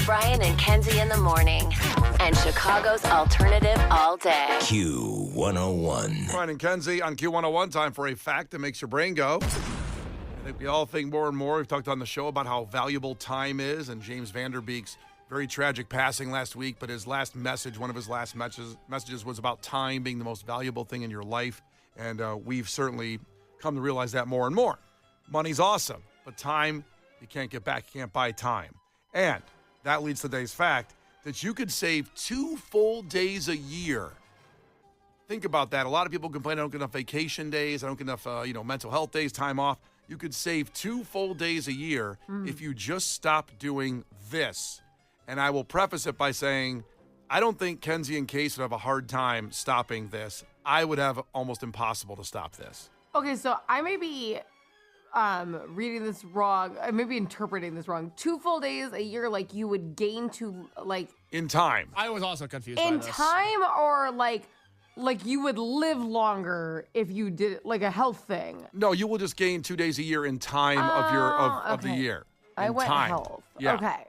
Brian and Kenzie in the morning. And Chicago's alternative all day. Q101. Brian and Kenzie on Q101. Time for a fact that makes your brain go. I think we all think more and more. We've talked on the show about how valuable time is, and James Vanderbeek's very tragic passing last week, but his last message, one of his last messages was about time being the most valuable thing in your life, and we've certainly come to realize that more and more. Money's awesome, but time, you can't get back. You can't buy time. And that leads to today's fact that you could save 2 full days a year. Think about that. A lot of people complain, I don't get enough vacation days, I don't get enough mental health days, time off. You could save 2 full days a year if you just stop doing this. And I will preface it by saying, I don't think Kenzie and Case would have a hard time stopping this. I would have almost impossible to stop this. Okay, so I may be reading this wrong. I may be interpreting this wrong. 2 full days a year, like you would gain to like in time. I was also confused by in this. time, or like you would live longer if you did it, like a health thing. No, you will just gain 2 days a year in time of the year. I went time. health. Yeah. Okay.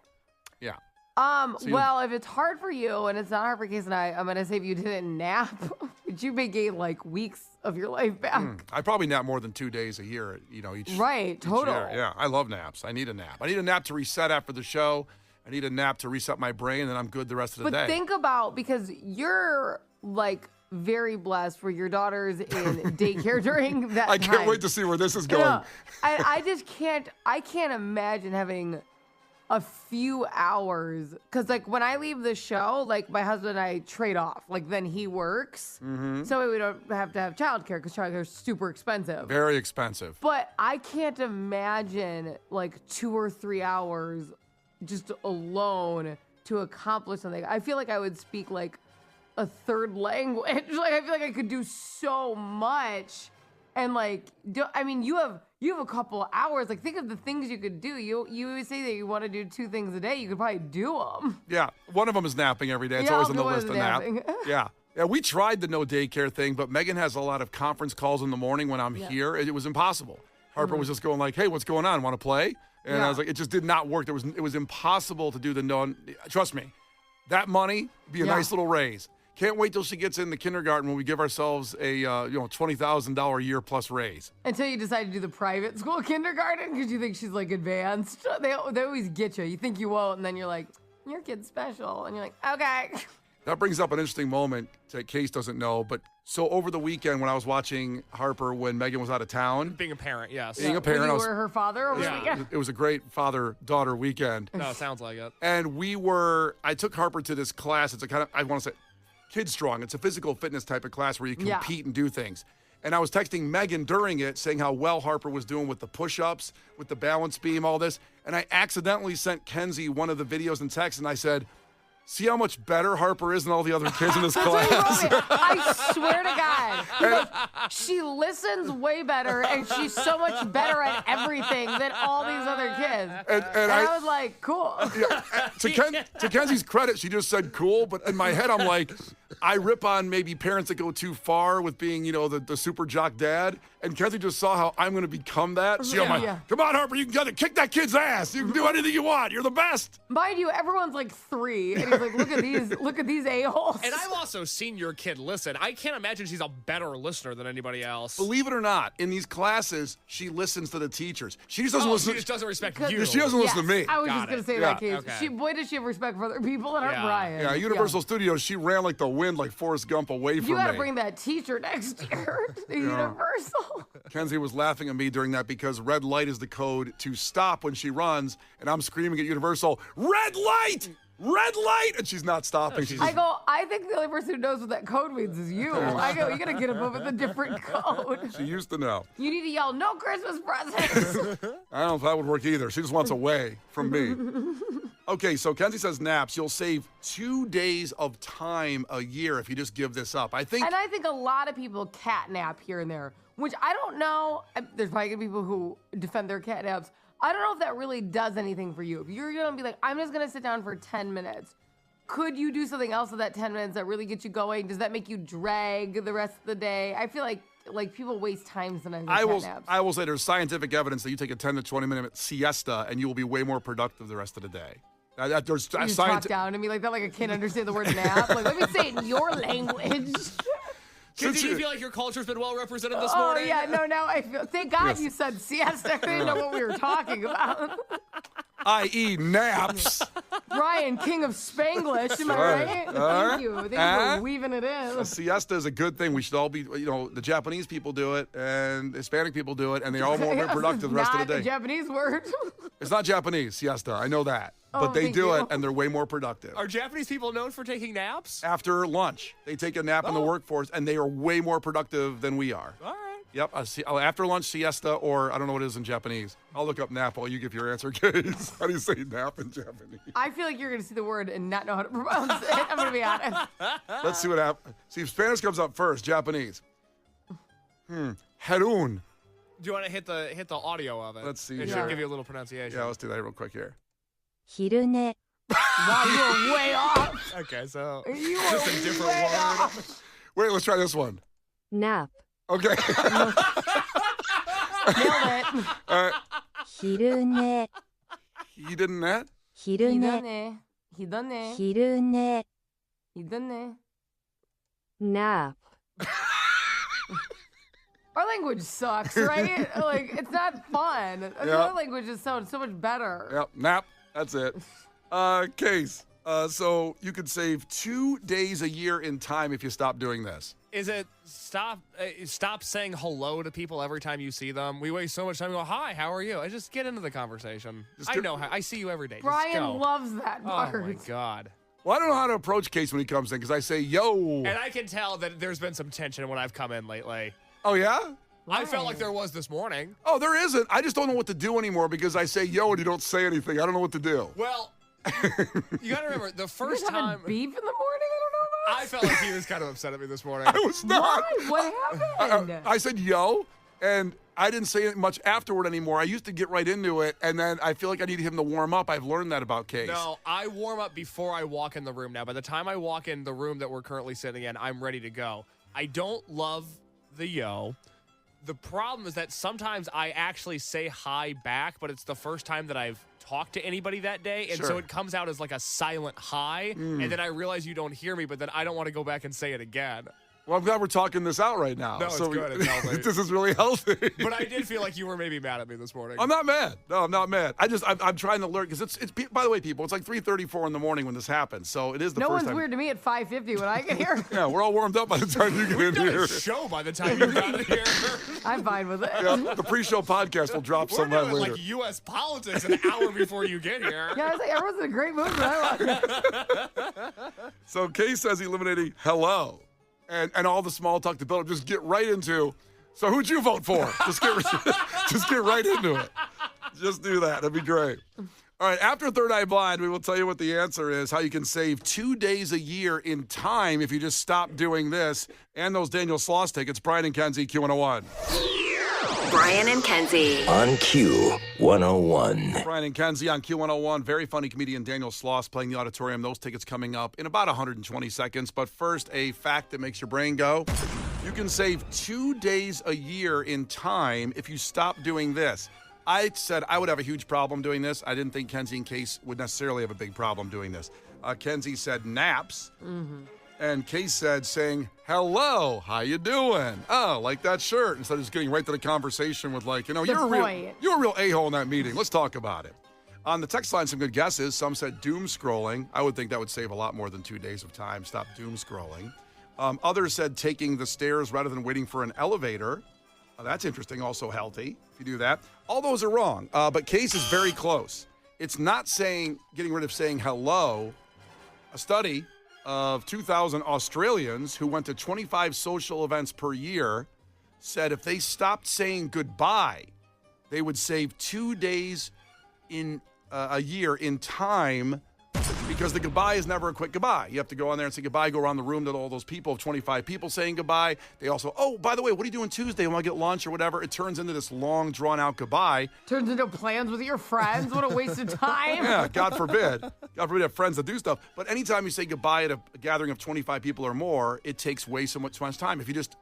Yeah. Well, if it's hard for you and it's not hard for Case and I'm going to say if you didn't nap, you may gain like weeks of your life back. I probably nap more than 2 days a year, each Right, total. year. Yeah, I love naps. I need a nap. I need a nap to reset after the show. I need a nap to reset my brain, and then I'm good the rest of the day. But think about, because you're like very blessed where your daughter's in daycare during that I time. can't wait to see where this is going. No, I just can't imagine having a few hours, because like when I leave the show, like my husband and I trade off, like then he works, so we don't have to have childcare, because childcare is super expensive. Very expensive. But I can't imagine like 2 or 3 hours just alone to accomplish something. I feel like I would speak like a third language. Like I feel like I could do so much, and like you have a couple hours. Like think of the things you could do. You would say that you want to do 2 things a day. You could probably do them. Yeah, one of them is napping every day. It's always on the list of nap. Yeah. Yeah, we tried the no daycare thing, but Megan has a lot of conference calls in the morning when I'm here. It was impossible. Harper was just going like, "Hey, what's going on? Want to play?" And I was like, it just did not work. It was impossible to do the no. Trust me, that money be a nice little raise. Can't wait till she gets in the kindergarten when we give ourselves a $20,000 a year plus raise. Until you decide to do the private school kindergarten because you think she's like advanced. They always get you. You think you won't, and then you're like, your kid's special, and you're like, okay. That brings up an interesting moment that Case doesn't know, but so over the weekend when I was watching Harper when Megan was out of town. Being a parent, yes. Being a parent. You were her father over the weekend? It was a great father-daughter weekend. No, it sounds like it. And I took Harper to this class. It's a kind of, I want to say, Kid Strong. It's a physical fitness type of class where you compete and do things. And I was texting Megan during it saying how well Harper was doing with the push-ups, with the balance beam, all this. And I accidentally sent Kenzie one of the videos and texts, and I said, see how much better Harper is than all the other kids in this class? I swear to God. Like, she listens way better, and she's so much better at everything than all these other kids. And I was like, cool. Yeah, to Kenzie's credit, she just said cool, but in my head, I'm like, I rip on maybe parents that go too far with being, the super jock dad. And Kenzie just saw how I'm going to become that. So I'm like, come on, Harper, you can kick that kid's ass. You can do anything you want. You're the best. Mind you, everyone's like 3, and he's like, look at these a-holes. And I've also seen your kid listen. I can't imagine she's a better listener than anybody else. Believe it or not, in these classes, she listens to the teachers. She just doesn't listen. She just doesn't respect you. She doesn't listen to me. I was just going to say that, Case. Okay. Boy, does she have respect for other people and our Brian. Yeah, Universal Studios, she ran like the wind, like Forrest Gump away from me. You got to bring that teacher next year to Universal. Kenzie was laughing at me during that because red light is the code to stop when she runs, and I'm screaming at Universal, red light! Red light! And she's not stopping. I think the only person who knows what that code means is you. I go, you got to get him up with a different code. She used to know. You need to yell, no Christmas presents. I don't know if that would work either. She just wants away from me. Okay, so Kenzie says naps. You'll save 2 days of time a year if you just give this up. And I think a lot of people cat nap here and there, which I don't know. There's probably gonna be people who defend their cat naps. I don't know if that really does anything for you. If you're going to be like, I'm just going to sit down for 10 minutes. Could you do something else with that 10 minutes that really gets you going? Does that make you drag the rest of the day? I feel like people waste time sometimes with cat naps. I will say there's scientific evidence that you take a 10 to 20 minute siesta and you will be way more productive the rest of the day. There's You just talk down to me like that, like a kid understand the word nap. Like, let me say it in your language. Do you feel like your culture's been well represented this Oh, morning? yeah, no, now I feel. Thank God you said siesta. I didn't know what we were talking about. I.e. naps. Brian, king of Spanglish, am I right? Thank you. Thank you for weaving it in. A siesta is a good thing. We should all be, the Japanese people do it and Hispanic people do it, and they're all more productive the rest of the day. Not a Japanese word. It's not Japanese, siesta. I know that. But they thank do you. it, and they're way more productive. Are Japanese people known for taking naps? After lunch, they take a nap in the workforce, and they are way more productive than we are. All right. Yep, after lunch siesta, or I don't know what it is in Japanese. I'll look up nap while you give your answer, Case. How do you say nap in Japanese? I feel like you're going to see the word and not know how to pronounce it. I'm going to be honest. Let's see what happens. See if Spanish comes up first. Japanese. Herun. Do you want to hit the audio of it? Let's see It here. should give you a little pronunciation. Yeah, let's do that real quick here. 昼寝 Wow, you were way off. Okay, so You just were a different way word. off. Wait, let's try this one. nap Okay. Nailed it. All right. 昼寝 You didn't that? 昼寝 Hidane. Hidane. 昼寝 Hidane. nap Our language sucks, right? Like, it's not fun. The Yeah. other languages sound so much better. Yep, nap. That's it. Case. So you could save 2 days a year in time if you stop doing this. Is it stop saying hello to people every time you see them? We waste so much time. We go, hi, how are you? I just get into the conversation. I see you every day. Just Brian go. loves that Oh part. my God. Well, I don't know how to approach Case when he comes in because I say, yo. And I can tell that there's been some tension when I've come in lately. Oh, yeah? I felt like there was this morning. Oh, there isn't. I just don't know what to do anymore because I say yo and you don't say anything. I don't know what to do. Well, you got to remember, the You first guys having time beef in the morning? I don't know about. I felt like he was kind of upset at me this morning. I was not. Why? What happened? I said yo, and I didn't say much afterward anymore. I used to get right into it, and then I feel like I need him to warm up. I've learned that about Case. No, I warm up before I walk in the room now. By the time I walk in the room that we're currently sitting in, I'm ready to go. I don't love the yo. The problem is that sometimes I actually say hi back, but it's the first time that I've talked to anybody that day, and so Sure. it comes out as like a silent hi, and then I realize you don't hear me, but then I don't want to go back and say it again. Well, I'm glad we're talking this out right now. No, it's good. It's healthy. This is really healthy. But I did feel like you were maybe mad at me this morning. I'm not mad. No, I'm not mad. I'm trying to learn because it's. By the way, people, it's like 3:34 in the morning when this happens, so it is the No first one's time. weird to me at 5:50 when I get here. Yeah, we're all warmed up by the time you get in Done here. a show by the time you got here. I'm fine with it. Yeah, the pre-show podcast will drop We're sometime doing later. like U.S. politics an hour before you get here. Yeah, I was like, everyone's in a great mood, but I love it. So Case says eliminating hello, and all the small talk to build up. Just get right into. So who'd you vote for? Just get right into it. Just do that. That'd be great. All right. After Third Eye Blind, we will tell you what the answer is. How you can save 2 days a year in time if you just stop doing this, and those Daniel Sloss tickets. Brian and Kenzie, Q101. Brian and Kenzie. On Q 101. Brian and Kenzie on Q101. Very funny comedian Daniel Sloss playing the auditorium. Those tickets coming up in about 120 seconds. But first, a fact that makes your brain go. You can save 2 days a year in time if you stop doing this. I said I would have a huge problem doing this. I didn't think Kenzie and Case would necessarily have a big problem doing this. Kenzie said naps. And Case said saying, hello, how you doing? Oh, like that shirt. Instead of just getting right to the conversation with like, you're a real a-hole in that meeting. Let's talk about it. On the text line, some good guesses. Some said doom scrolling. I would think that would save a lot more than 2 days of time. Stop doom scrolling. Others said taking the stairs rather than waiting for an elevator. That's interesting. Also healthy if you do that. All those are wrong. But Case is very close. It's not getting rid of saying hello. A study of 2,000 Australians who went to 25 social events per year said if they stopped saying goodbye, they would save 2 days in a year in time because the goodbye is never a quick goodbye. You have to go on there and say goodbye, go around the room to all those people, 25 people saying goodbye. They also, oh, by the way, what are you doing Tuesday? Want to get lunch or whatever? It turns into this long, drawn-out goodbye. Turns into plans with your friends. What a waste of time. Yeah, God forbid. God forbid you have friends that do stuff. But anytime you say goodbye at a gathering of 25 people or more, it takes way so much time. If you just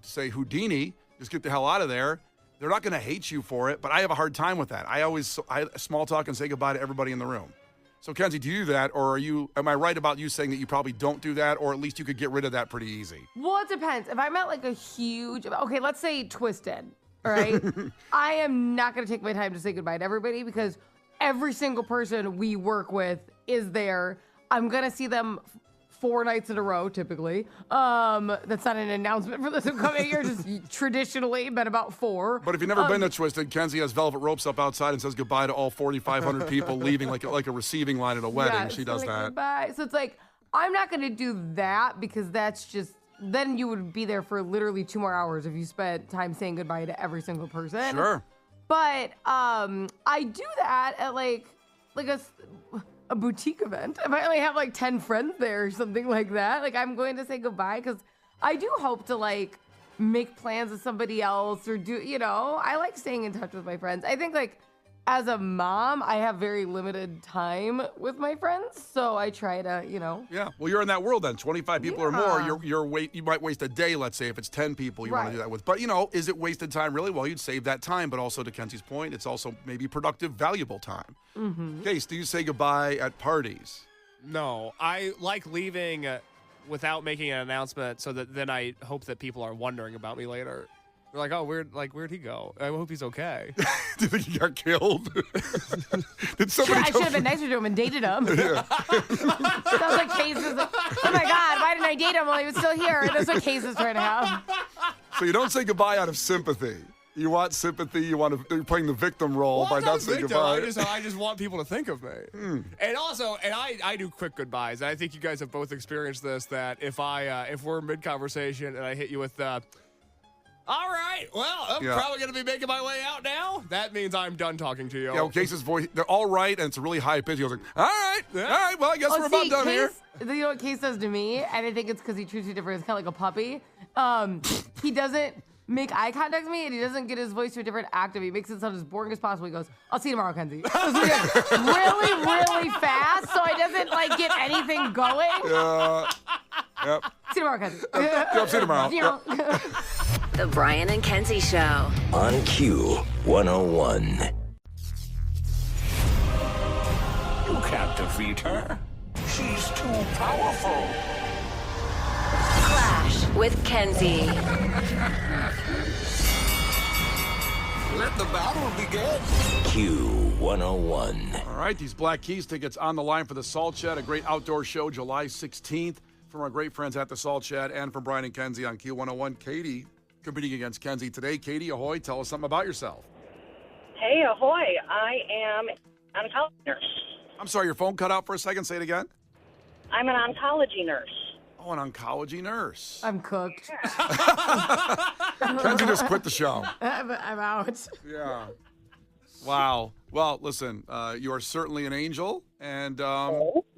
say Houdini, just get the hell out of there, they're not going to hate you for it. But I have a hard time with that. I small talk and say goodbye to everybody in the room. So, Kenzie, do you do that, or am I right about you saying that you probably don't do that, or at least you could get rid of that pretty easy? Well, it depends. If I'm at like a huge, okay, let's say Twisted, all right? I am not going to take my time to say goodbye to everybody because every single person we work with is there. I'm going to see them 4 nights in a row, typically. That's not an announcement for this upcoming year, just traditionally been about 4. But if you've never been to Twisted, Kenzie has velvet ropes up outside and says goodbye to all 4,500 people leaving like a receiving line at a wedding. Yes, She does like, that. Goodbye. So it's like, I'm not going to do that because that's just, then you would be there for literally 2 more hours if you spent time saying goodbye to every single person. Sure. But I do that at like a boutique event. If I only have like 10 friends there or something like that, like I'm going to say goodbye because I do hope to like make plans with somebody else or do, I like staying in touch with my friends. I think like as a mom, I have very limited time with my friends, so I try to, Yeah. Well, you're in that world then. 25 people or more, you might waste a day, let's say, if it's 10 people you want to do that with. But, is it wasted time really? Well, you'd save that time, but also to Kenzie's point, it's also maybe productive, valuable time. Mm-hmm. Case, do you say goodbye at parties? No, I like leaving without making an announcement so that then I hope that people are wondering about me later. They're like, oh, where'd he go? I hope he's okay. Do you think he got killed? Did somebody I should have been nicer to him and dated him. Yeah. That's what Case is. Oh my God, why didn't I date him while he was still here? That's what Case is trying to have. So you don't say goodbye out of sympathy. You want sympathy. You're playing the victim role by not saying goodbye. I just want people to think of me. And also, I do quick goodbyes. And I think you guys have both experienced this. That if we're mid conversation and I hit you with all right, well, I'm probably going to be making my way out now. That means I'm done talking to you. Yeah, well, Case's voice, they're all right, and it's a really high pitch. He goes like, all right, well, I guess we're about done here. You know what Case does to me? And I think it's because he treats me different. It's kind of like a puppy. He doesn't make eye contact with me, and he doesn't get his voice to a different octave. He makes it sound as boring as possible. He goes, I'll see you tomorrow, Kenzie. really, really fast, so he doesn't, get anything going. Yep. See you tomorrow, Kenzie. Yep, see you tomorrow. Yep. The Brian and Kenzie Show. On Q 101. You can't defeat her. She's too powerful. Klash with Kenzie. Let the battle begin. Q 101. All right, these Black Keys tickets on the line for the Salt Shed, a great outdoor show July 16th from our great friends at the Salt Shed and from Brian and Kenzie on Q101. Katie competing against Kenzie today. Katie, ahoy, tell us something about yourself. Hey, ahoy. I am an oncology nurse. I'm sorry, your phone cut out for a second. Say it again. I'm an oncology nurse. Oh, an oncology nurse. I'm cooked. Kenzie just quit the show. I'm out. Yeah. Wow. Well, listen, you are certainly an angel. And,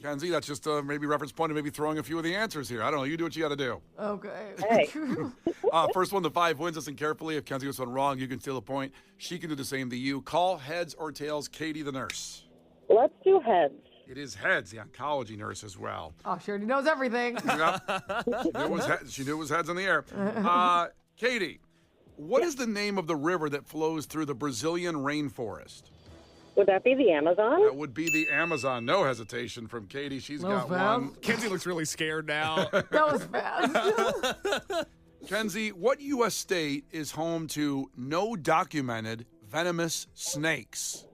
Kenzie, that's just a maybe reference point to maybe throwing a few of the answers here. I don't know. You do what you got to do. Okay. Hey. First one to 5 wins. Listen carefully. If Kenzie gets one wrong, you can steal a point. She can do the same to you. Call heads or tails, Katie the nurse. Let's do heads. It is heads, the oncology nurse as well. Oh, she already knows everything. Yep. She knew it was heads in the air. Katie, what is the name of the river that flows through the Brazilian rainforest? Would that be the Amazon? That would be the Amazon. No hesitation from Katie. She's got one. Kenzie looks really scared now. That was fast. Kenzie, what U.S. state is home to no documented venomous snakes?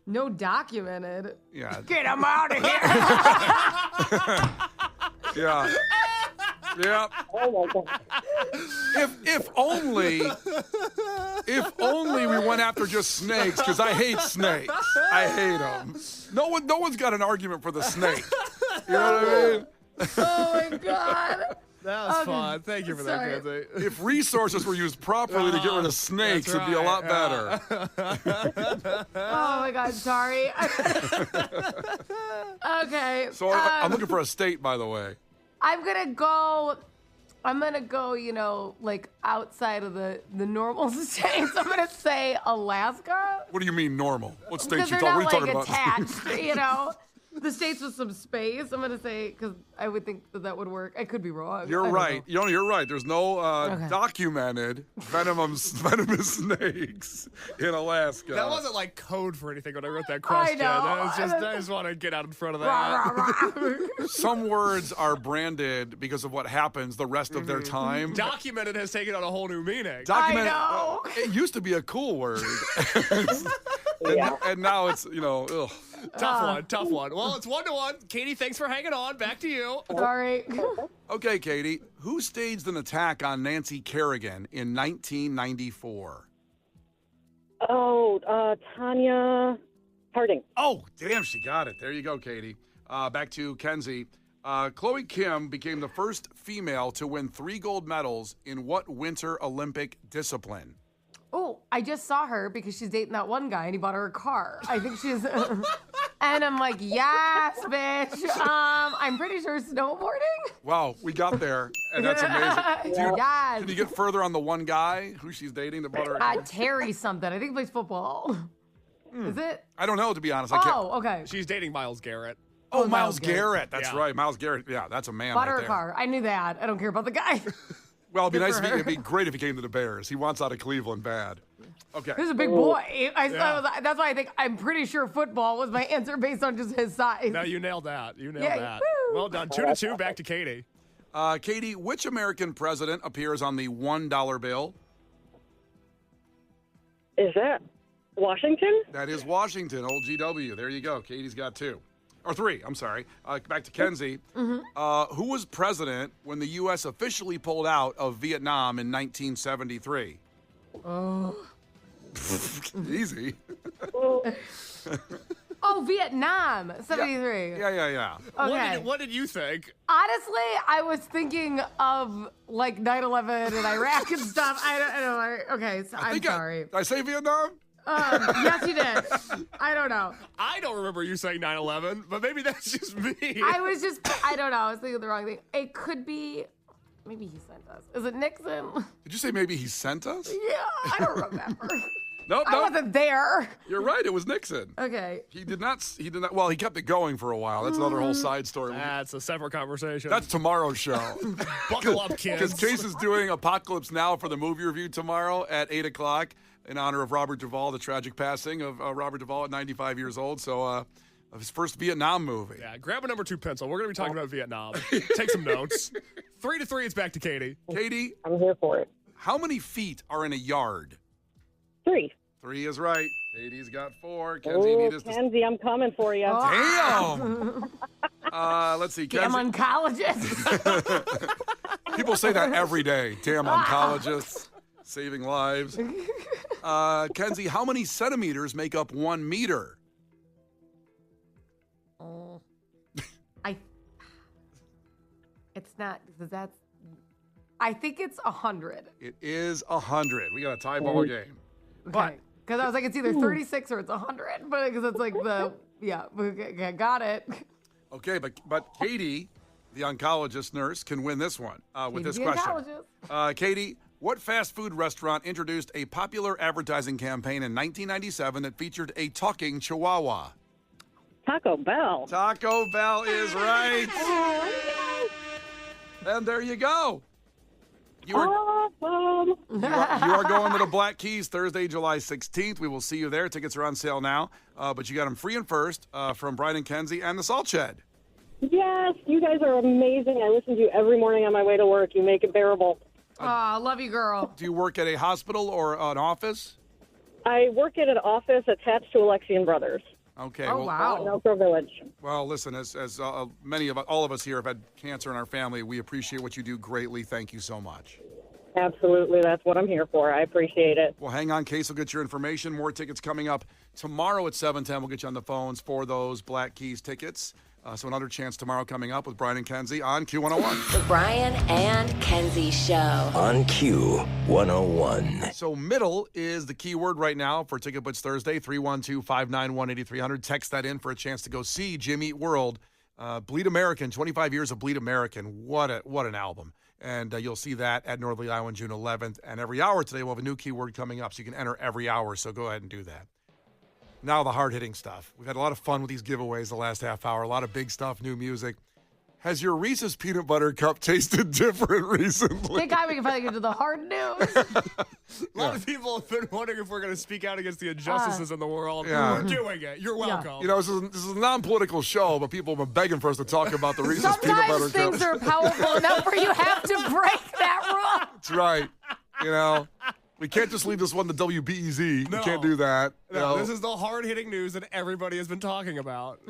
No documented. Yeah. Get him out of here. Yeah. Yeah. Oh, my God. If only we went after just snakes, because I hate snakes. I hate them. No one's got an argument for the snake. You know what I mean? Oh my God. That was fun. Thank you for Sorry. that, Kenzie. If resources were used properly to get rid of snakes, it'd be a lot better. Oh my God. Sorry. Okay. So I'm looking for a state, by the way. I'm gonna go, outside of the normal states. I'm gonna say Alaska. What do you mean normal? What states Because you they're talking? What are you not talking about? attached, the states with some space. I'm gonna say because I would think that would work. I could be wrong. You're I don't right. know. You're right. There's no Okay. documented venomous snakes in Alaska. That wasn't like code for anything when I wrote that question. know. That was just, I just want to get out in front of that. Rah, rah, rah. Some words are branded because of what happens the rest of their time. Documented has taken on a whole new meaning. Documented. know. It used to be a cool word, Yeah. and now it's ugh. Tough one. Well, it's 1-1. Katie, thanks for hanging on. Back to you. Sorry. Okay, Katie. Who staged an attack on Nancy Kerrigan in 1994? Oh, Tanya Harding. Oh, damn, she got it. There you go, Katie. Back to Kenzie. Chloe Kim became the first female to win 3 gold medals in what Winter Olympic discipline? Oh, I just saw her because she's dating that one guy and he bought her a car. I think she's, and I'm like, yes, bitch. I'm pretty sure snowboarding. Wow, we got there, and that's amazing. Yes. Can you get further on the one guy who she's dating that bought her a car? Terry something. I think he plays football. Is it? I don't know, to be honest. I can't. Oh, okay. She's dating Miles Garrett. Oh, Miles Miles Garrett. Garrett. That's Yeah. right. Miles Garrett. Yeah, that's a man Bought right her a there. car. I knew that. I don't care about the guy. Well, it'd be Good nice. for her. It'd be great if he came to the Bears. He wants out of Cleveland bad. Okay. He's a big boy. That's why I think I'm pretty sure football was my answer based on just his size. No, you nailed that. You nailed Yeah, that. woo. Well done. 2-2. Back to Katie. Katie, which American president appears on the $1 bill? Is that Washington? That is Washington, old GW. There you go. Katie's got 2. Or 3, I'm sorry. Back to Kenzie. Who was president when the U.S. officially pulled out of Vietnam in 1973? Oh. Easy. Oh, Vietnam, 73. Yeah. Okay. What did you think? Honestly, I was thinking of like 9/11 and Iraq and stuff. I don't know. Okay, so I'm sorry. Did I say Vietnam? Yes, you did. I don't know. I don't remember you saying 9/11, but maybe that's just me. I don't know. I was thinking the wrong thing. It could be, maybe he sent us. Is it Nixon? Did you say maybe he sent us? Yeah, I don't remember. Nope. I wasn't there. You're right. It was Nixon. Okay. He did not. Well, he kept it going for a while. That's another whole side story. That's a separate conversation. That's tomorrow's show. Buckle up, kids. Because Case is doing Apocalypse Now for the movie review tomorrow at 8 o'clock in honor of Robert Duvall, the tragic passing of Robert Duvall at 95 years old. So, of his first Vietnam movie. Yeah, grab a number 2 pencil. We're going to be talking about Vietnam. Take some notes. 3-3, it's back to Katie. Katie, I'm here for it. how many feet are in a yard? 3. 3 is right. Katie's got 4. Kenzie Oh, needed to. Kenzie, I'm coming for you. Damn! Let's see. Damn Kenzie. oncologist. People say that every day. Damn oncologists. Saving lives. Kenzie, how many centimeters make up 1 meter? Oh, it's not, because that's, I think it's 100. It is 100. We got a tie ball game. Okay. Because I was like, it's either 36 or it's 100, but because it's like okay, got it. Okay, but Katie, the oncologist nurse, can win this one with this The question. oncologist. Katie, what fast food restaurant introduced a popular advertising campaign in 1997 that featured a talking chihuahua? Taco Bell. Taco Bell is right. And there you go. You are, Awesome. you are going to the Black Keys Thursday, July 16th. We will see you there. Tickets are on sale now. But you got them free and first from Brian and Kenzie and the Salt Shed. Yes, you guys are amazing. I listen to you every morning on my way to work. You make it bearable. Oh, love you, girl. Do you work at a hospital or an office? I work at an office attached to Alexian Brothers. Okay. Oh, well, wow. In Elk Grove Village. Well, listen, as many of all of us here have had cancer in our family, we appreciate what you do greatly. Thank you so much. Absolutely. That's what I'm here for. I appreciate it. Well, hang on, Case will get your information. More tickets coming up tomorrow at 7:10. We'll get you on the phones for those Black Keys tickets. So another chance tomorrow coming up with Brian and Kenzie on Q101. The Brian and Kenzie Show. On Q101. So middle is the key word right now for Ticket Blitz Thursday, 312-591-8300. Text that in for a chance to go see Jim Eat World. Bleed American, 25 years of Bleed American. What an album. And you'll see that at Northerly Island June 11th. And every hour today we'll have a new keyword coming up, so you can enter every hour. So go ahead and do that. Now the hard-hitting stuff. We've had a lot of fun with these giveaways the last half hour. A lot of big stuff, new music. Has your Reese's Peanut Butter Cup tasted different recently? Thank God we can finally get to the hard news. A lot of people have been wondering if we're going to speak out against the injustices in the world. Yeah. We're doing it. You're welcome. You know, this is a non-political show, but people have been begging for us to talk about the Reese's Peanut Butter Sometimes Cup. things are powerful enough where you have to break that rule. That's right. You know, we can't just leave this one to WBEZ. No. We can't do that. You No, know? this is the hard-hitting news that everybody has been talking about.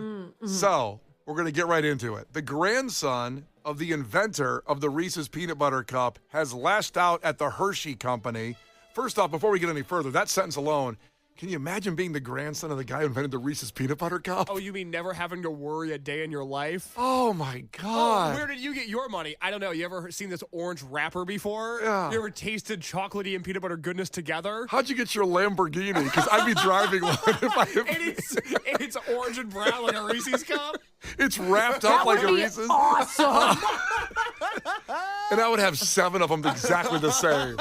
So we're going to get right into it. The grandson of the inventor of the Reese's Peanut Butter Cup has lashed out at the Hershey Company. First off, before we get any further, that sentence alone, can you imagine being the grandson of the guy who invented the Reese's Peanut Butter Cup? Oh, you mean never having to worry a day in your life? Oh, my God. Where did you get your money? I don't know. You ever seen this orange wrapper before? Yeah. You ever tasted chocolatey and peanut butter goodness together? How'd you get your Lamborghini? Because I'd be driving one if I It's orange and brown like a Reese's cup. It's wrapped up That like would a be Reese's. awesome. And I would have 7 of them exactly the same.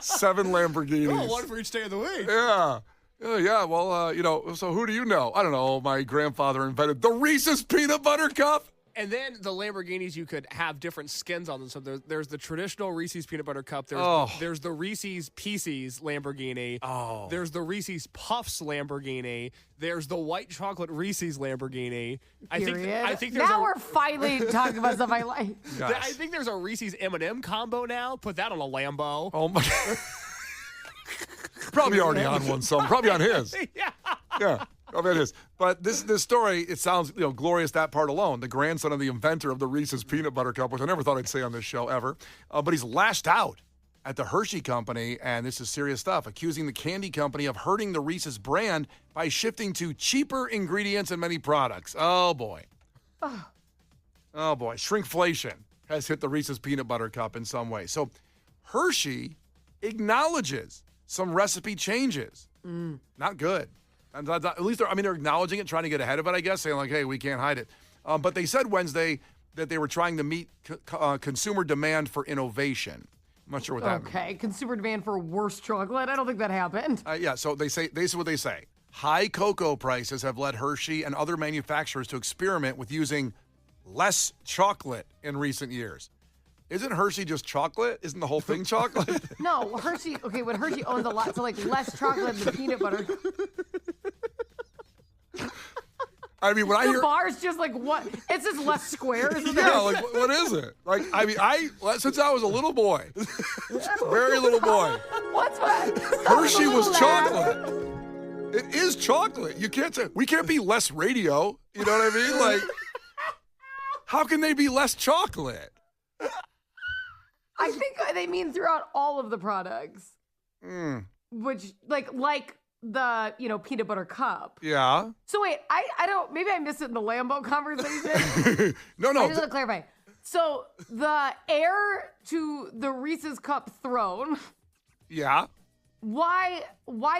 7 Lamborghinis. Oh, one for each day of the week. Yeah. Yeah, well, you know, so who do you know? I don't know. My grandfather invented the Reese's Peanut Butter Cup. And then the Lamborghinis, you could have different skins on them. So there's the traditional Reese's Peanut Butter Cup. There's the Reese's Pieces Lamborghini. Oh. There's the Reese's Puffs Lamborghini. There's the white chocolate Reese's Lamborghini. I think there's now we're finally talking about stuff I like. Yes. I think there's a Reese's M&M combo now. Put that on a Lambo. Oh, my. Probably already on one, so probably on his. Yeah. Oh, that is. But this story, it sounds, glorious, that part alone. The grandson of the inventor of the Reese's Peanut Butter Cup, which I never thought I'd say on this show ever. But he's lashed out at the Hershey Company, and this is serious stuff, accusing the candy company of hurting the Reese's brand by shifting to cheaper ingredients in many products. Oh, boy. Oh, boy. Shrinkflation has hit the Reese's Peanut Butter Cup in some way. So Hershey acknowledges some recipe changes. Not good. At least they're acknowledging it, trying to get ahead of it, I guess, saying like, hey, we can't hide it. But they said Wednesday that they were trying to meet consumer demand for innovation. I'm not sure what that means. Okay, consumer demand for worse chocolate. I don't think that happened. Yeah, so this is what they say. High cocoa prices have led Hershey and other manufacturers to experiment with using less chocolate in recent years. Isn't Hershey just chocolate? Isn't the whole thing chocolate? No, Hershey. Okay, when Hershey owns a lot, so like less chocolate than peanut butter. I mean, when I The hear bar's just like what? It's just less squares. yeah, like what is it? Like since I was a little boy, very little boy, What's what? Hershey was chocolate. It is chocolate. You can't say we can't be less radio. You know what I mean? Like, how can they be less chocolate? I think they mean throughout all of the products. Which like the peanut butter cup. Yeah. So wait, I don't. Maybe I missed it in the Lambo conversation. No. I just want to clarify. So the heir to the Reese's Cup throne. Yeah. Why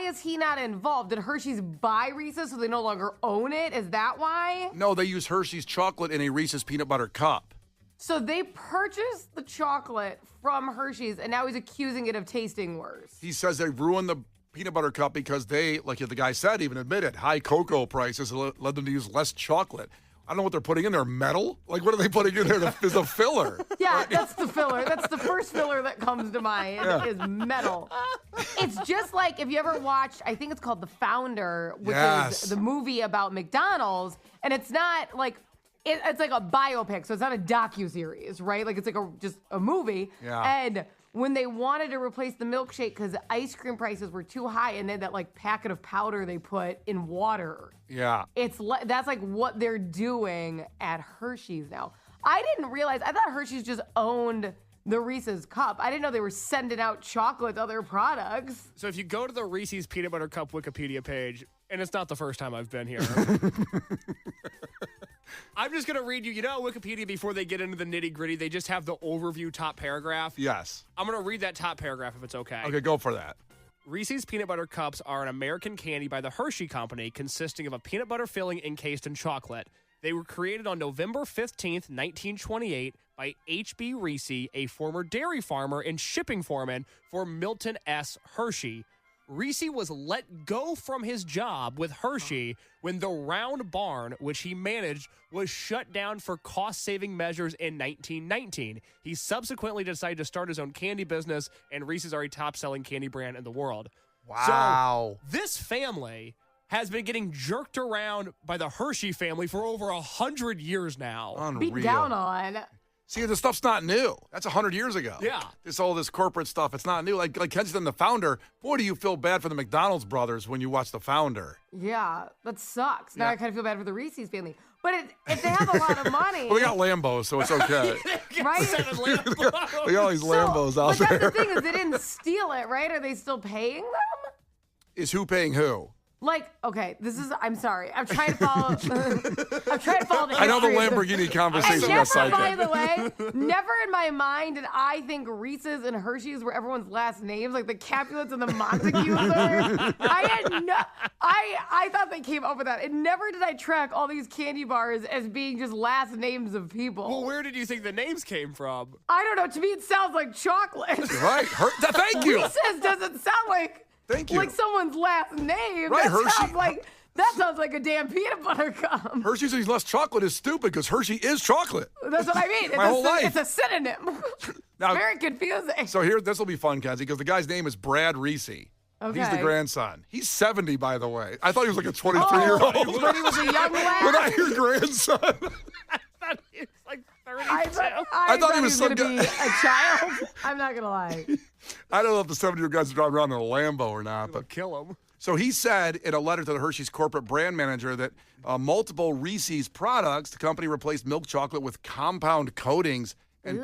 is he not involved? Did Hershey's buy Reese's so they no longer own it? Is that why? No, they use Hershey's chocolate in a Reese's peanut butter cup. So they purchased the chocolate from Hershey's, and now he's accusing it of tasting worse. He says they ruined the peanut butter cup because they, like the guy said, even admitted, high cocoa prices led them to use less chocolate. I don't know what they're putting in there. Metal? Like, what are they putting in there as a filler? Yeah, that's the filler. That's the first filler that comes to mind is metal. It's just like if you ever watched, I think it's called The Founder, which is the movie about McDonald's, and it's not like, it's like a biopic, so it's not a docuseries, right? Like it's like just a movie. Yeah. And when they wanted to replace the milkshake because ice cream prices were too high, and then that like packet of powder they put in water. Yeah. That's like what they're doing at Hershey's now. I didn't realize. I thought Hershey's just owned the Reese's Cup. I didn't know they were sending out chocolate to other products. So if you go to the Reese's Peanut Butter Cup Wikipedia page, and it's not the first time I've been here. I'm just going to read you. You know, Wikipedia, before they get into the nitty gritty, they just have the overview top paragraph. Yes. I'm going to read that top paragraph if it's okay. Okay, go for that. Reese's Peanut Butter Cups are an American candy by the Hershey Company consisting of a peanut butter filling encased in chocolate. They were created on November 15th, 1928 by H.B. Reese, a former dairy farmer and shipping foreman for Milton S. Hershey. Reese was let go from his job with Hershey when the Round Barn, which he managed, was shut down for cost-saving measures in 1919. He subsequently decided to start his own candy business, and Reese's are a top-selling candy brand in the world. Wow. So this family has been getting jerked around by the Hershey family for over 100 years now. Unreal. Beat down on. See, this stuff's not new. That's 100 years ago. Yeah. All this corporate stuff, it's not new. Like Kensington, the founder, boy, do you feel bad for the McDonald's brothers when you watch the founder. Yeah, that sucks. Now Yeah. I kind of feel bad for the Reese's family. But if they have a lot of money. Well, they got Lambos, so it's okay. Right? 7 Lambos. They got all these Lambos out but that's there. the thing is they didn't steal it, right? Are they still paying them? Is who paying who? Like, okay, I'm sorry. I'm trying to follow. I'm trying to follow the I know the history of Lamborghini And conversation got never, by sidetracked. the way, never in my mind did I think Reese's and Hershey's were everyone's last names, like the Capulets and the Montagues are. I thought they came up with that. And never did I track all these candy bars as being just last names of people. Well, where did you think the names came from? I don't know. To me, it sounds like chocolate. Right. Thank you. Reese's doesn't sound like Thank you. like someone's last name. Right, That sounds like a damn peanut butter gum. Hershey's says less chocolate is stupid because Hershey is chocolate. That's what I mean. My whole life. It's a synonym. Now- Very confusing. So here, this will be fun, Kenzie, because the guy's name is Brad Reese. Okay. He's the grandson. He's 70, by the way. I thought he was like a 23-year-old. But he was a young lad. When I hear grandson, It's like 32. I thought he was going some to be guy- a child. I'm not going to lie. I don't know if the 70-year-old guy's driving around in a Lambo or not, but Kill him. so he said in a letter to the Hershey's corporate brand manager that multiple Reese's products, the company replaced milk chocolate with compound coatings and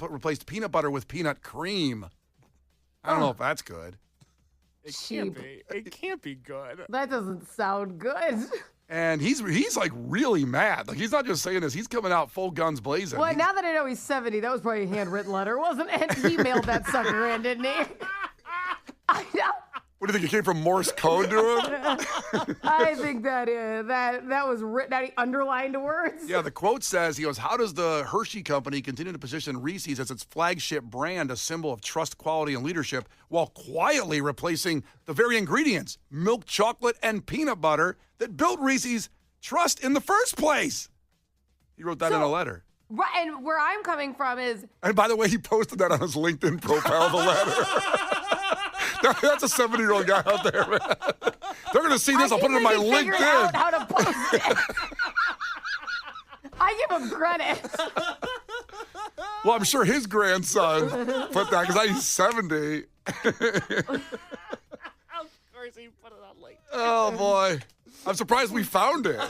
replaced peanut butter with peanut cream. I don't know if that's good. It can't Cheap. be. It can't be good. That doesn't sound good. And he's like really mad. Like he's not just saying this; he's coming out full guns blazing. Well, now that I know he's 70, that was probably a handwritten letter, wasn't it? He mailed that sucker in, didn't he? I know. What do you think? It came from Morse code to him? I think that was written out. He underlined words. Yeah, the quote says, he goes, how does the Hershey Company continue to position Reese's as its flagship brand, a symbol of trust, quality, and leadership, while quietly replacing the very ingredients, milk chocolate and peanut butter, that built Reese's trust in the first place? He wrote that in a letter. Right, and where I'm coming from is And by the way, he posted that on his LinkedIn profile, the letter. That's a 70-year-old guy out there, man. They're going to see this. I'll put it in my figured out LinkedIn. how to post it. I give him credit. Well, I'm sure his grandson put that because he's 70. Of course, he put it on late. Oh, boy. I'm surprised we found it.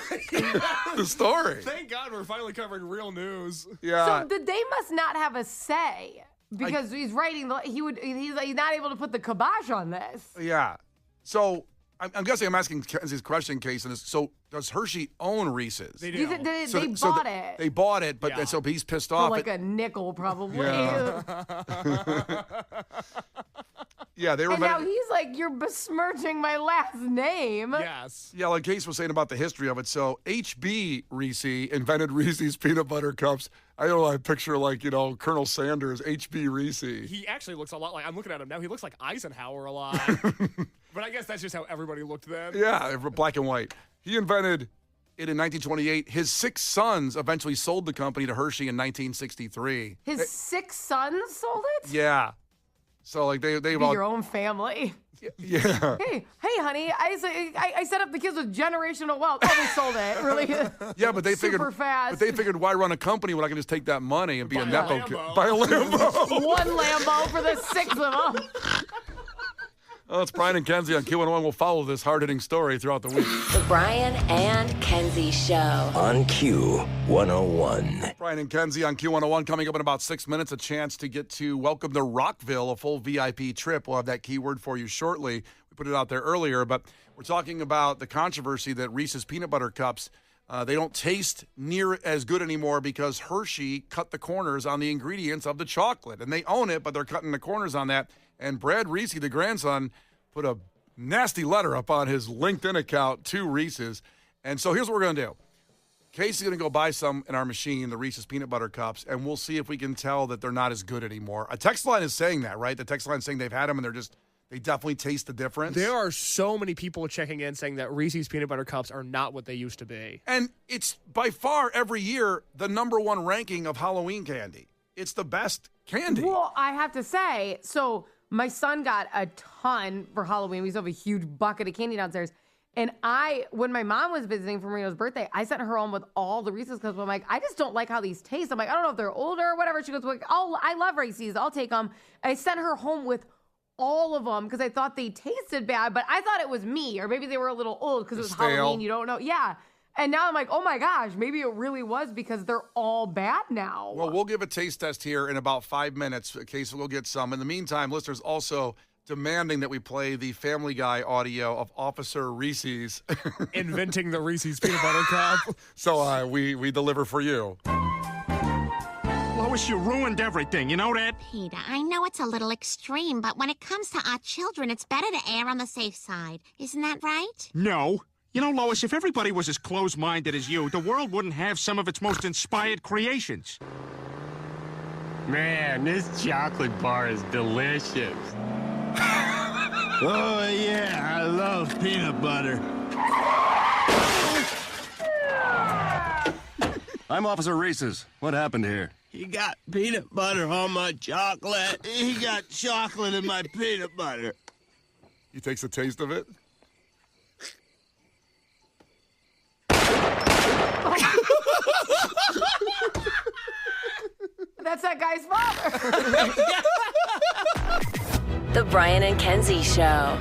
The story. Thank God we're finally covering real news. Yeah. So they must not have a say because he's writing. He's not able to put the kibosh on this. Yeah. So I'm guessing I'm asking Kenzie's question, Case, and so does Hershey own Reese's? They You do. think they So bought it They bought it, but Yeah. so he's pissed for off. like a nickel, probably. Yeah. Yeah, they were. And now he's like, "You're besmirching my last name." Yes. Yeah, like Case was saying about the history of it. So H.B. Reese invented Reese's peanut butter cups. I don't know, I picture like, Colonel Sanders, H.B. Reese. He actually looks a lot like, I'm looking at him now, he looks like Eisenhower a lot. But I guess that's just how everybody looked then. Yeah, black and white. He invented it in 1928. His 6 sons eventually sold the company to Hershey in 1963. His 6 sons sold it. Yeah. So like they've Be all your own family. yeah. Hey, honey, I set up the kids with generational wealth. Oh, they sold it. Really? Yeah, but they figured Super fast. But they figured why run a company when I can just take that money and be a Buy a nepo Lambo. kid. Buy a Lambo. One Lambo for the 6 of them. Oh, it's Brian and Kenzie on Q101. We'll follow this hard-hitting story throughout the week. The Brian and Kenzie Show. On Q101. Brian and Kenzie on Q101 coming up in about 6 minutes. A chance to get to welcome to Rockville, a full VIP trip. We'll have that keyword for you shortly. We put it out there earlier, but we're talking about the controversy that Reese's peanut butter cups, they don't taste near as good anymore because Hershey cut the corners on the ingredients of the chocolate. And they own it, but they're cutting the corners on that. And Brad Reese, the grandson, put a nasty letter up on his LinkedIn account to Reese's. And so here's what we're going to do. Casey's going to go buy some in our machine, the Reese's peanut butter cups, and we'll see if we can tell that they're not as good anymore. A text line is saying that, right? The text line is saying they've had them and They definitely taste the difference. There are so many people checking in saying that Reese's Peanut Butter Cups are not what they used to be. And it's by far every year the number one ranking of Halloween candy. It's the best candy. Well, I have to say, so my son got a ton for Halloween. We used to have a huge bucket of candy downstairs. And when my mom was visiting for Marino's birthday, I sent her home with all the Reese's Cups. I'm like, I just don't like how these taste. I'm like, I don't know if they're older or whatever. She goes, well, oh, I love Reese's. I'll take them. I sent her home with all of them because I thought they tasted bad, but I thought it was me, or maybe they were a little old because it was stale. Halloween. You don't know. Yeah. And now I'm like, oh my gosh, maybe it really was because they're all bad now. Well, we'll give a taste test here in about 5 minutes. Casey will get some. In the meantime, listeners also demanding that we play the Family Guy audio of Officer Reese's. Inventing the Reese's Peanut Butter Cup. So we deliver for you. Lois, you ruined everything. You know that? Peter, I know it's a little extreme, but when it comes to our children, it's better to err on the safe side. Isn't that right? No. You know, Lois, if everybody was as close-minded as you, the world wouldn't have some of its most inspired creations. Man, this chocolate bar is delicious. Oh, yeah, I love peanut butter. I'm Officer Reese's. What happened here? He got peanut butter on my chocolate. He got chocolate in my peanut butter. He takes a taste of it. That's that guy's father. The Brian and Kenzie Show.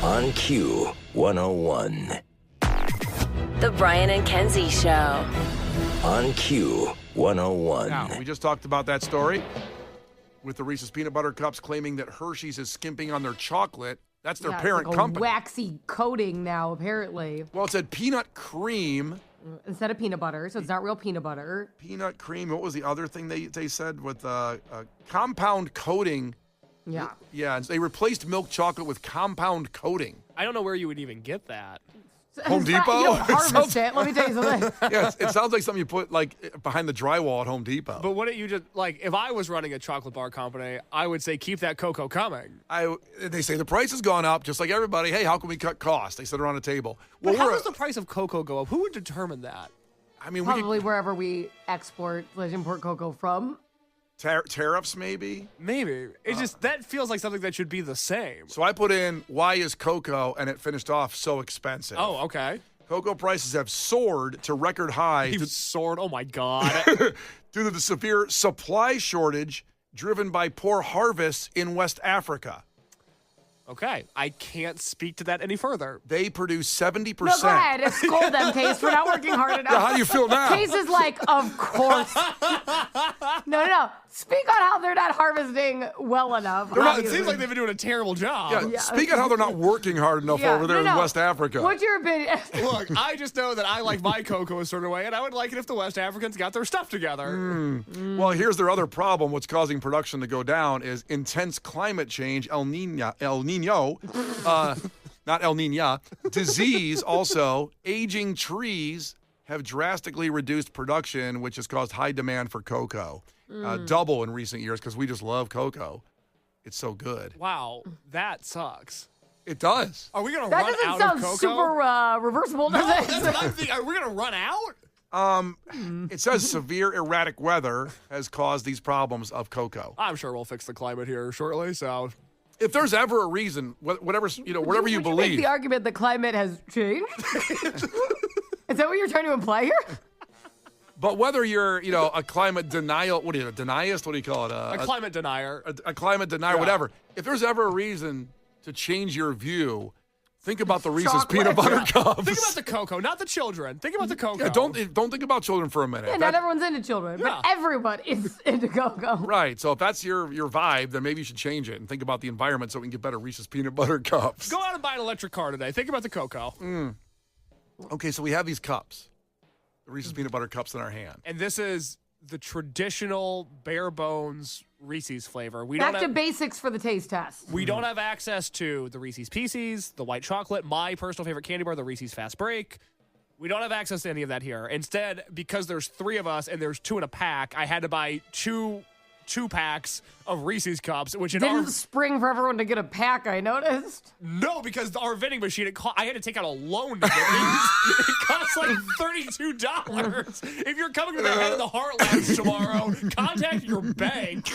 On Q 101. The Brian and Kenzie Show. On Q 101. Now, we just talked about that story with the Reese's Peanut Butter Cups claiming that Hershey's is skimping on their chocolate. That's their parent it's like company. Waxy coating now, apparently. Well, it said peanut cream. Instead of peanut butter, so it's not real peanut butter. Peanut cream. What was the other thing they said with compound coating? Yeah. Yeah, and they replaced milk chocolate with compound coating. I don't know where you would even get that. Home Depot? You don't harvest it. Let me tell you something. Yes, it sounds like something you put like behind the drywall at Home Depot. But wouldn't you just, like, if I was running a chocolate bar company, I would say keep that cocoa coming. They say the price has gone up, just like everybody. Hey, how can we cut costs? They sit around a table. But how does the price of cocoa go up? Who would determine that? I mean, Probably wherever we import cocoa from. Tariffs, maybe? Maybe. It just, that feels like something that should be the same. So I put in, why is cocoa, and it finished off so expensive. Oh, okay. Cocoa prices have soared to record high. Soared? Oh, my God. Due to the severe supply shortage driven by poor harvests in West Africa. Okay. I can't speak to that any further. They produce 70%. No, go ahead. Scold them, Case. We're not working hard enough. Yeah, how do you feel now? Case is like, of course. No. Speak on how they're not harvesting well enough. It seems like they've been doing a terrible job. Yeah. Speak on how they're not working hard enough over there in West Africa. What's your opinion? Look, I just know that I like my cocoa a certain way, and I would like it if the West Africans got their stuff together. Well, here's their other problem. What's causing production to go down is intense climate change, El Nino, not El Nina, disease also, aging trees have drastically reduced production, which has caused high demand for cocoa. Double in recent years because we just love cocoa. It's so good. Wow, that sucks. It does. Are we going to That run doesn't out sound of cocoa? super reversible, does it? That's what I'm thinking. Are we going to run out? It says severe erratic weather has caused these problems of cocoa. I'm sure well fix the climate here shortly, so... If there's ever a reason, whatever you Would believe. make the argument the climate has changed? Is that what you're trying to imply here? But whether you're, a climate denial, what are you, a denialist? What do you call it? A climate denier. A climate denier, whatever. If there's ever a reason to change your view, think about the Reese's Peanut Butter Cups. Think about the cocoa, not the children. Think about the cocoa. Yeah, don't think about children for a minute. Yeah, not everyone's into children, but everyone is into cocoa. Right. So if that's your vibe, then maybe you should change it and think about the environment so we can get better Reese's Peanut Butter Cups. Go out and buy an electric car today. Think about the cocoa. Okay, so we have these cups, the Reese's Peanut Butter Cups in our hand. And this is the traditional bare bones Reese's flavor. Back to basics for the taste test. We don't have access to the Reese's Pieces, the white chocolate, my personal favorite candy bar, the Reese's Fast Break. We don't have access to any of that here. Instead, because there's 3 of us and there's 2 in a pack, I had to buy 2 2 packs of Reese's Cups, which in Didn't our spring for everyone to get a pack, I noticed. no, because our vending machine, I had to take out a loan to get these. It costs like $32. If you're coming to the Head of the Heartlands tomorrow, contact your bank.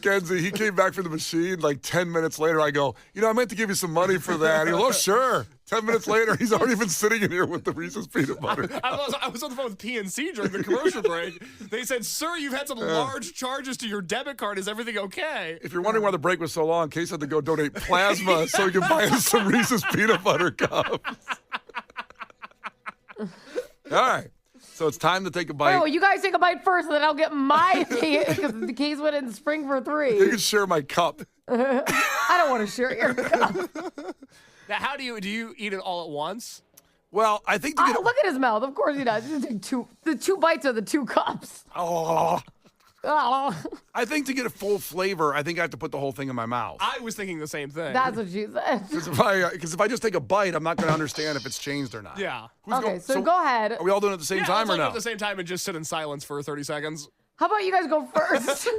Kenzie, he came back from the machine like 10 minutes later. I go, I meant to give you some money for that. He goes, oh, sure. 10 minutes later, he's already been sitting in here with the Reese's peanut butter. I was on the phone with PNC during the commercial break. They said, sir, you've had some large charges to your debit card. Is everything okay? If you're wondering why the break was so long, Case had to go donate plasma so he could buy us some Reese's peanut butter cups. All right. So it's time to take a bite. Oh, you guys take a bite first, and then I'll get my because the Case went in spring for 3. You can share my cup. I don't want to share your cup. Now, how do you eat it all at once? Well, I think to get look at his mouth. Of course he does. He just take the 2 bites of the 2 cups. Oh. Oh. I think to get a full flavor, I think I have to put the whole thing in my mouth. I was thinking the same thing. That's what she said. Because if I just take a bite, I'm not going to understand if it's changed or not. Yeah. Okay, so go ahead. Are we all doing it at the same time or let's all do it no? at the same time and just sit in silence for 30 seconds. How about you guys go first?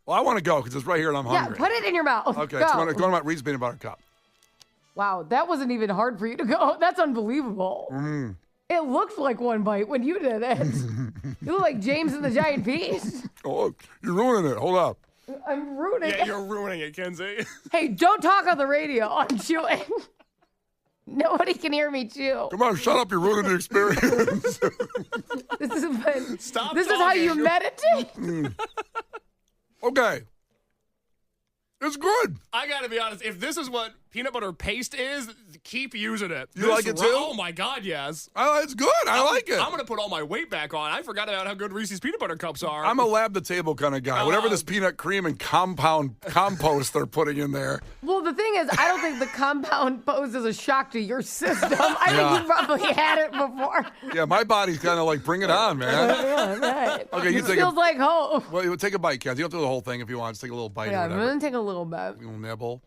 Well, I want to go because it's right here and I'm hungry. Yeah, put it in your mouth. Okay, Go. so going about Reese's peanut butter cup. Wow, that wasn't even hard for you to go. That's unbelievable. It looked like one bite when you did it. You look like James and the Giant Peach. Oh, you're ruining it. Hold up. I'm ruining it. Yeah, you're ruining it, Kenzie. Hey, don't talk on the radio. I'm chewing. Nobody can hear me chew. Come on, shut up. You're ruining the experience. Stop This is how you meditate? Okay. It's good. I got to be honest. If this is what peanut butter paste is, keep using it. You like it too? Oh, my God, yes. It's good. I like it. I'm going to put all my weight back on. I forgot about how good Reese's peanut butter cups are. I'm a lab-to-table kind of guy. Whatever this peanut cream and compost they're putting in there. Well, the thing is, I don't think the compound poses a shock to your system. I think you probably had it before. Yeah, my body's kind of like, bring it on, man. Yeah, right. Okay, you it take feels like home. Well, take a bite, Kenzie. You don't do the whole thing if you want. Just take a little bite Yeah, or I'm whatever. going to take a little bit. A little nibble.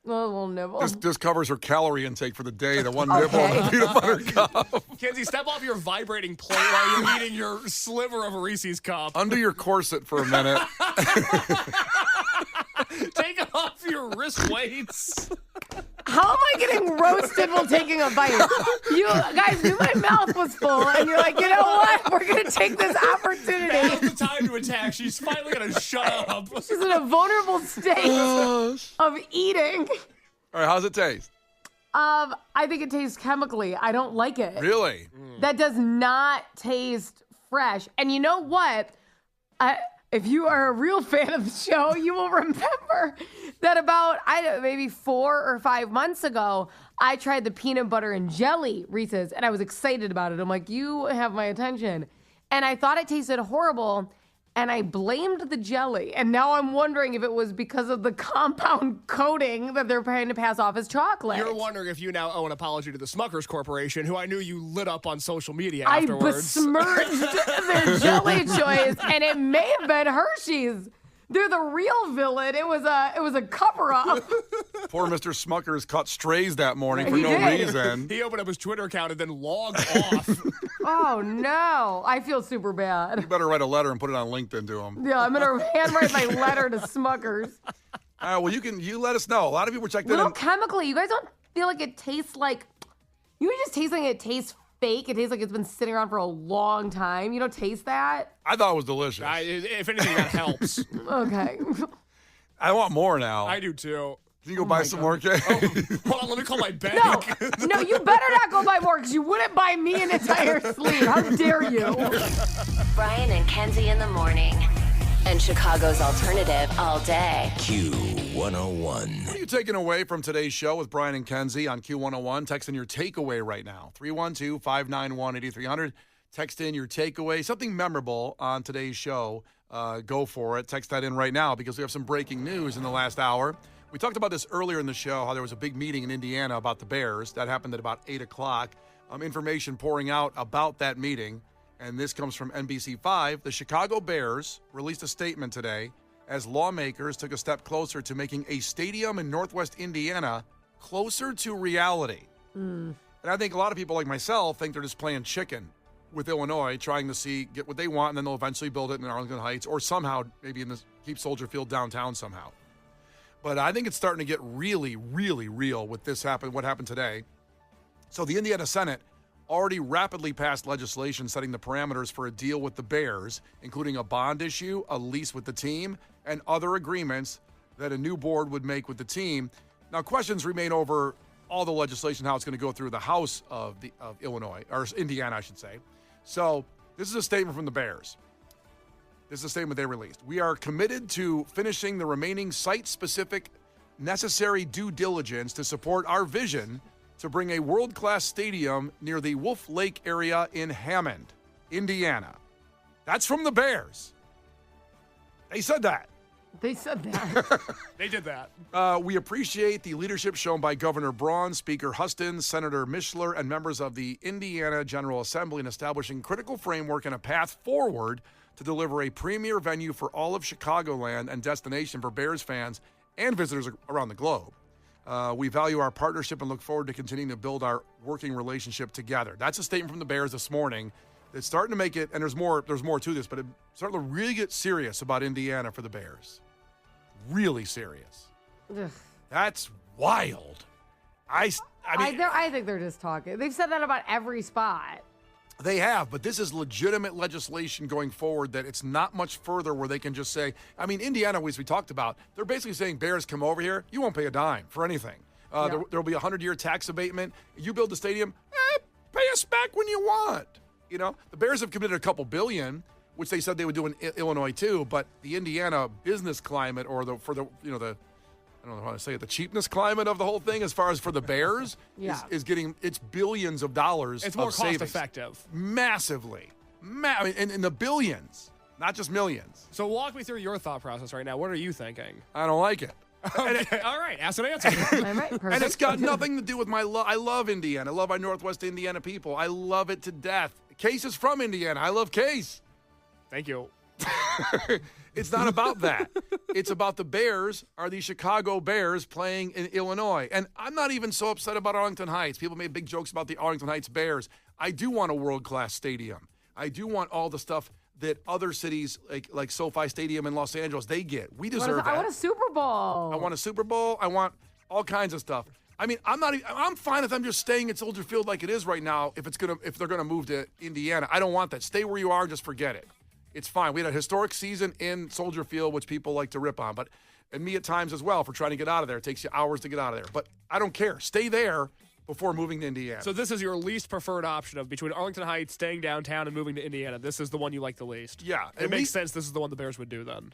A little nibble. This covers her calorie intake for the day, the one nibble of the peanut butter cup. Kenzie, step off your vibrating plate while you're eating your sliver of a Reese's cup. Under your corset for a minute. Take off your wrist weights. How am I getting roasted while taking a bite? You guys knew my mouth was full, and you're like, you know what? We're going to take this opportunity. Now's the time to attack. She's finally going to shut up. She's in a vulnerable state of eating. All right, how's it taste? I think it tastes chemically. I don't like it. Really? That does not taste fresh. And you know what? If you are a real fan of the show, you will remember that about, maybe 4 or 5 months ago, I tried the peanut butter and jelly Reese's, and I was excited about it. I'm like, you have my attention. And I thought it tasted horrible, and I blamed the jelly. And now I'm wondering if it was because of the compound coating that they're trying to pass off as chocolate. You're wondering if you now owe an apology to the Smuckers Corporation, who I knew you lit up on social media I afterwards. besmirched their jelly choice, and it may have been Hershey's. They're the real villain. It was a cover-up. Poor Mr. Smuckers caught strays that morning for He no did. reason. He opened up his Twitter account and then logged off. Oh, no. I feel super bad. You better write a letter and put it on LinkedIn to him. Yeah, I'm going to handwrite my letter to Smuckers. All right, well, you let us know. A lot of people checked in. Little chemically. You guys don't feel like it tastes like... You just taste like it tastes fake. It tastes like it's been sitting around for a long time. You don't taste that? I thought it was delicious. If anything, that helps. Okay. I want more now. I do, too. Can you go buy some more cake? Hold on, let me call my bank. No, you better not go buy more because you wouldn't buy me an entire sleeve. How dare you? Brian and Kenzie in the morning. And Chicago's alternative all day. Q101. What are you taking away from today's show with Brian and Kenzie on Q101? Text in your takeaway right now. 312-591-8300. Text in your takeaway. Something memorable on today's show. Go for it. Text that in right now because we have some breaking news in the last hour. We talked about this earlier in the show, how there was a big meeting in Indiana about the Bears. That happened at about 8 o'clock. Information pouring out about that meeting. And this comes from NBC5. The Chicago Bears released a statement today as lawmakers took a step closer to making a stadium in Northwest Indiana closer to reality. And I think a lot of people like myself think they're just playing chicken. with Illinois, trying to get what they want, and then they'll eventually build it in Arlington Heights, or somehow maybe keep Soldier Field downtown somehow. But I think it's starting to get really, really real with what happened today. So the Indiana Senate already rapidly passed legislation setting the parameters for a deal with the Bears, including a bond issue, a lease with the team, and other agreements that a new board would make with the team. Now, questions remain over all the legislation, how it's going to go through the House of Illinois, or Indiana, I should say. So this is a statement from the Bears. This is a statement they released. We are committed to finishing the remaining site-specific necessary due diligence to support our vision to bring a world-class stadium near the Wolf Lake area in Hammond, Indiana. That's from the Bears. They said that. They said that. They did that. We appreciate the leadership shown by Governor Braun, Speaker Huston, Senator Mishler, and members of the Indiana General Assembly in establishing critical framework and a path forward to deliver a premier venue for all of Chicagoland and destination for Bears fans and visitors around the globe. We value our partnership and look forward to continuing to build our working relationship together. That's a statement from the Bears this morning. It's starting to make it, and there's more to this, but it's starting to really get serious about Indiana for the Bears. Really serious. Ugh. That's wild. I think they're just talking. They've said that about every spot. They have, but this is legitimate legislation going forward that it's not much further where they can just say, Indiana, as we talked about, they're basically saying, Bears, come over here. You won't pay a dime for anything. There'll be a 100-year tax abatement. You build the stadium, pay us back when you want. The Bears have committed a couple billion, which they said they would do in Illinois too, but the Indiana business climate I don't know how to say it, the cheapness climate of the whole thing as far as for the Bears is getting its billions of dollars. It's more cost effective. Massively. In the billions, not just millions. So walk me through your thought process right now. What are you thinking? I don't like it. Okay. All right, ask and answer. All right, perfect. And it's got nothing to do with my love. I love Indiana. I love our Northwest Indiana people. I love it to death. Case is from Indiana. I love Case. Thank you. It's not about that. It's about the Bears are the Chicago Bears playing in Illinois. And I'm not even so upset about Arlington Heights. People made big jokes about the Arlington Heights Bears. I do want a world-class stadium. I do want all the stuff that other cities like SoFi Stadium in Los Angeles, they get. We deserve that. I want a Super Bowl. I want a Super Bowl. I want all kinds of stuff. I'm fine if I'm just staying at Soldier Field like it is right now if they're gonna move to Indiana. I don't want that. Stay where you are, just forget it. It's fine. We had a historic season in Soldier Field, which people like to rip on, and me at times as well for trying to get out of there. It takes you hours to get out of there. But I don't care. Stay there before moving to Indiana. So this is your least preferred option of between Arlington Heights, staying downtown, and moving to Indiana. This is the one you like the least. Yeah. It makes sense. This is the one the Bears would do then.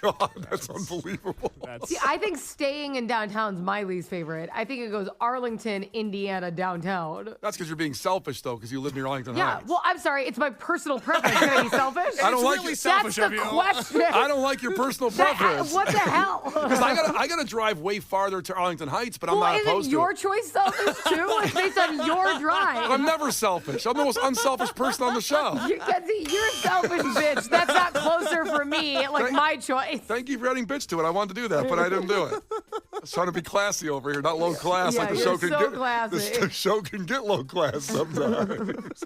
God, that's unbelievable. See, I think staying in downtown's my least favorite. I think it goes Arlington, Indiana, downtown. That's because you're being selfish, though, because you live near Arlington Yeah, Heights. well, I'm sorry. It's my personal preference. Can I be selfish? I don't like really it. selfish That's of the you. question. I don't like your personal preference. What the hell? Because I gotta drive way farther to Arlington Heights, but I'm not opposed isn't to your it. choice selfish too? It's based on your drive. I'm never selfish. I'm the most unselfish person on the show. Kenzie, you're a selfish bitch. That's not closer for me. Like my choice. Thank you for adding bitch to it. I wanted to do that, but I didn't do it. I was trying to be classy over here, not low class like the show can get. Classy. The show can get low class sometimes.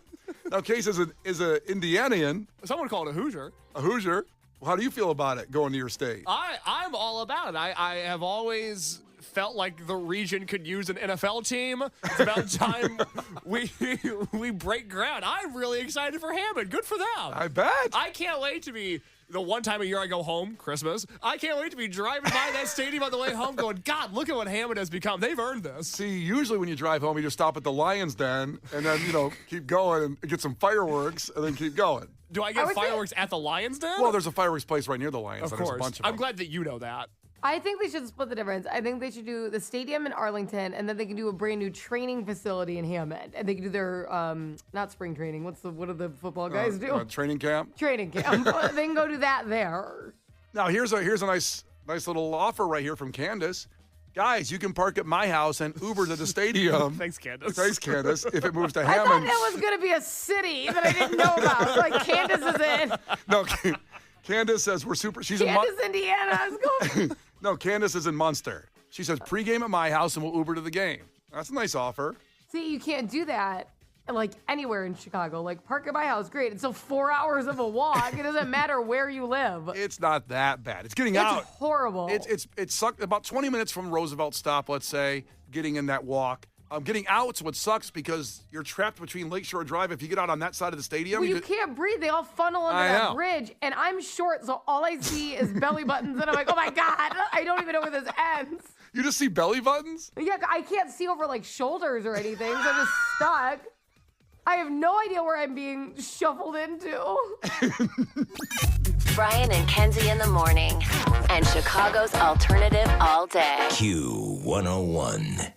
Now, Case is an Indianian. Someone called it a Hoosier. A Hoosier. Well, how do you feel about it going to your state? I'm all about it. I have always felt like the region could use an NFL team. It's about time we break ground. I'm really excited for Hammond. Good for them. I bet. I can't wait to be the one time a year I go home, Christmas. I can't wait to be driving by that stadium on the way home going, God, look at what Hammond has become. They've earned this. See, usually when you drive home, you just stop at the Lion's Den and then, keep going and get some fireworks and then keep going. Do I get fireworks at the Lions Den? Well, there's a fireworks place right near the Lions. Of There's course. a bunch of I'm them. glad that you know that. I think they should split the difference. I think they should do the stadium in Arlington, and then they can do a brand new training facility in Hammond, and they can do their not spring training. What do the football guys do? Training camp. Training camp. They can go do that there. Now here's a nice little offer right here from Candace. Guys, you can park at my house and Uber to the stadium. Thanks, Candace. Thanks, Candace. If it moves to I Hammond. thought that was going to be a city that I didn't know about. Like Candace is in. No, Candace says we're super. She's Candace, Indiana. Let's go. No, Candace is in Munster. She says pregame at my house and we'll Uber to the game. That's a nice offer. See, you can't do that like anywhere in Chicago. Like park at my house, great. It's a 4 hours of a walk. It doesn't matter where you live. It's not that bad. It's getting out. It's horrible. It sucked about 20 minutes from Roosevelt stop, let's say, getting in that walk. Getting out's what sucks because you're trapped between Lakeshore Drive. If you get out on that side of the stadium, well, you can't breathe. They all funnel under that know. bridge, and I'm short, so all I see is belly buttons, and I'm like, oh my God, I don't even know where this ends. You just see belly buttons? Yeah, I can't see over like shoulders or anything, so I'm just stuck. I have no idea where I'm being shuffled into. Brian and Kenzie in the morning. And Chicago's alternative all day. Q101.